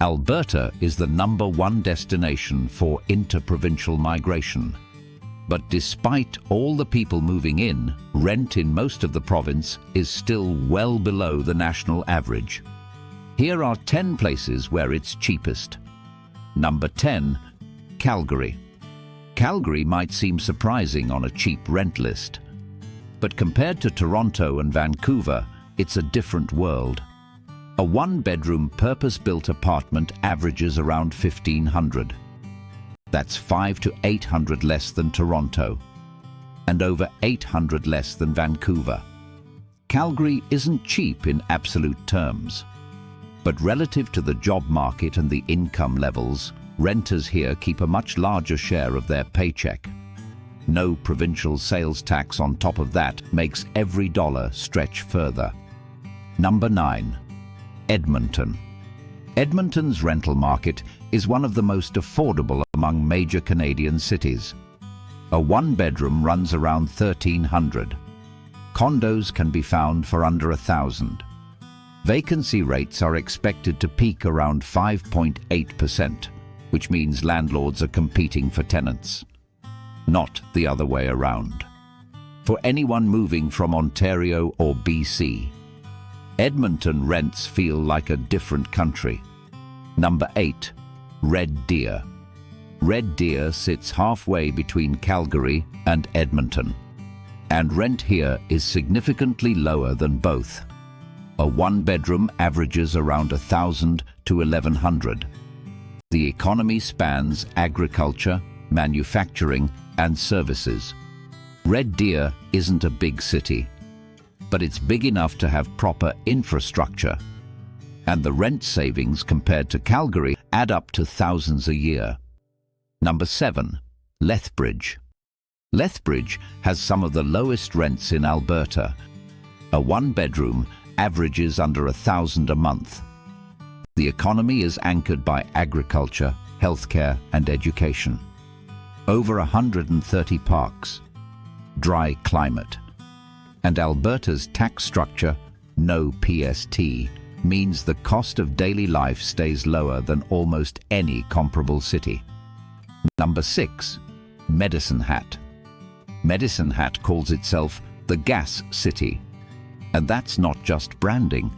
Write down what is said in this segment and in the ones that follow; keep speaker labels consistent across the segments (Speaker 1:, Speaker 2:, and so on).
Speaker 1: Alberta is the #1 destination for interprovincial migration. But despite all the people moving in, rent in most of the province is still well below the national average. Here are 10 places where it's cheapest. Number 10, Calgary. Calgary might seem surprising on a cheap rent list, but compared to Toronto and Vancouver, it's a different world. A one-bedroom purpose-built apartment averages around $1,500. That's $500 to $800 less than Toronto, and over $800 less than Vancouver. Calgary isn't cheap in absolute terms, but relative to the job market and the income levels, renters here keep a much larger share of their paycheck. No provincial sales tax on top of that makes every dollar stretch further. Number 9. Edmonton. Edmonton's rental market is one of the most affordable among major Canadian cities. A one-bedroom runs around $1,300. Condos can be found for under $1,000. Vacancy rates are expected to peak around 5.8%, which means landlords are competing for tenants. Not the other way around. For anyone moving from Ontario or BC, Edmonton rents feel like a different country. Number 8. Red Deer. Red Deer sits halfway between Calgary and Edmonton, and rent here is significantly lower than both. A one-bedroom averages around $1,000 to $1,100. The economy spans agriculture, manufacturing, and services. Red Deer isn't a big city, but it's big enough to have proper infrastructure, and the rent savings compared to Calgary add up to thousands a year. Number 7. Lethbridge. Lethbridge has some of the lowest rents in Alberta. A one-bedroom averages under $1,000 a month. The economy is anchored by agriculture, healthcare, and education. Over 130 parks, dry climate, and Alberta's tax structure, no PST, means the cost of daily life stays lower than almost any comparable city. Number 6. Medicine Hat. Medicine Hat calls itself the Gas City, and that's not just branding.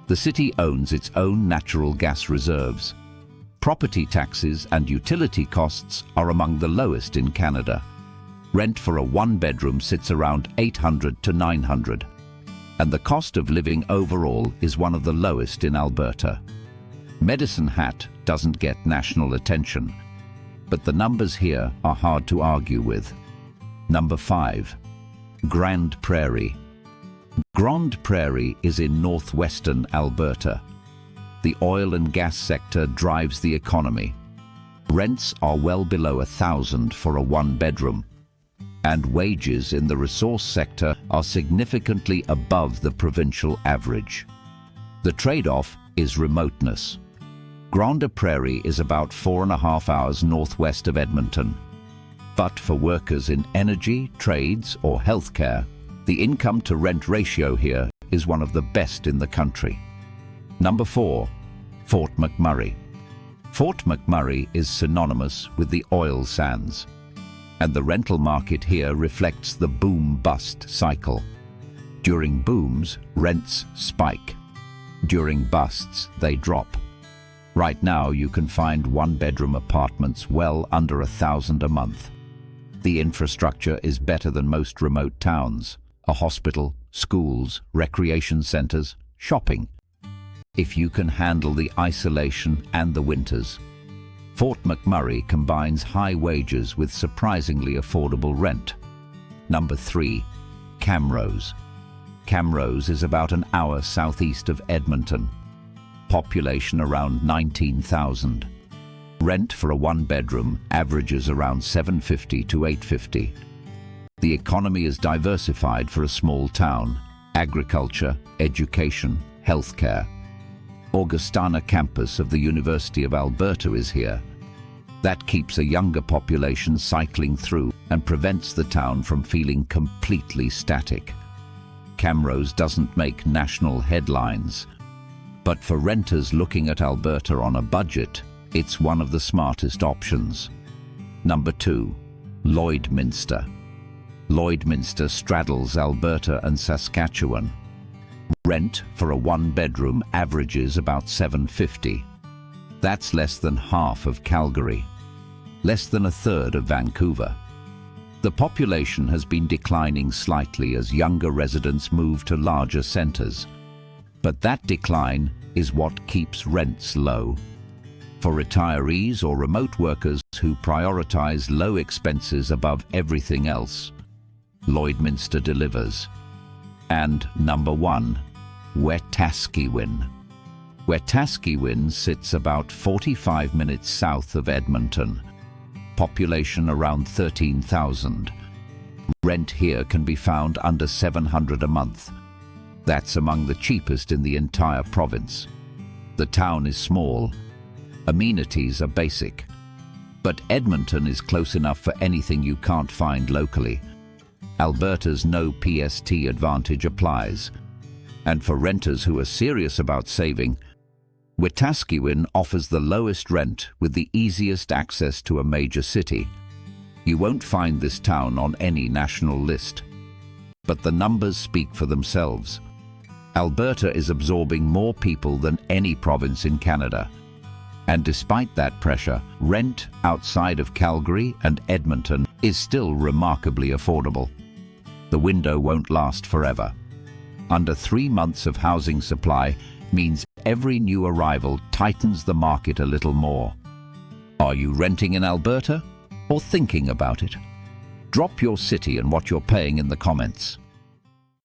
Speaker 1: The city owns its own natural gas reserves. Property taxes and utility costs are among the lowest in Canada. Rent for a one-bedroom sits around $800 to $900, and the cost of living overall is one of the lowest in Alberta. Medicine Hat doesn't get national attention, but the numbers here are hard to argue with. Number 5. Grande Prairie. Grande Prairie is in northwestern Alberta. The oil and gas sector drives the economy. Rents are well below $1,000 for a one-bedroom, and wages in the resource sector are significantly above the provincial average. The trade-off is remoteness. Grande Prairie is about 4.5 hours northwest of Edmonton. But for workers in energy, trades, or healthcare, the income-to-rent ratio here is one of the best in the country. Number 4. Fort McMurray. Fort McMurray is synonymous with the oil sands, and the rental market here reflects the boom-bust cycle. During booms, rents spike. During busts, they drop. Right now, you can find one-bedroom apartments well under $1,000 a month. The infrastructure is better than most remote towns. A hospital, schools, recreation centers, shopping. If you can handle the isolation and the winters. Fort McMurray combines high wages with surprisingly affordable rent. Number 3. Camrose. Camrose is about an hour southeast of Edmonton. Population around 19,000. Rent for a one-bedroom averages around $750 to $850. The economy is diversified for a small town. Agriculture, education, healthcare. Augustana campus of the University of Alberta is here. That keeps a younger population cycling through and prevents the town from feeling completely static. Camrose doesn't make national headlines, But for renters looking at Alberta on a budget, it's one of the smartest options. Number 2. Lloydminster. Lloydminster straddles Alberta and Saskatchewan. Rent for a one-bedroom averages about $750. That's less than half of Calgary, less than a third of Vancouver. The population has been declining slightly as younger residents move to larger centres, but that decline is what keeps rents low. For retirees or remote workers who prioritise low expenses above everything else, Lloydminster delivers. And number 1, Wetaskiwin. Wetaskiwin sits about 45 minutes south of Edmonton. Population around 13,000. Rent here can be found under $700 a month. That's among the cheapest in the entire province. The town is small. Amenities are basic. But Edmonton is close enough for anything you can't find locally. Alberta's no PST advantage applies. And for renters who are serious about saving, Wetaskiwin offers the lowest rent with the easiest access to a major city. You won't find this town on any national list. But the numbers speak for themselves. Alberta is absorbing more people than any province in Canada. And despite that pressure, rent outside of Calgary and Edmonton is still remarkably affordable. The window won't last forever. Under 3 months of housing supply means every new arrival tightens the market a little more. Are you renting in Alberta or thinking about it? Drop your city and what you're paying in the comments.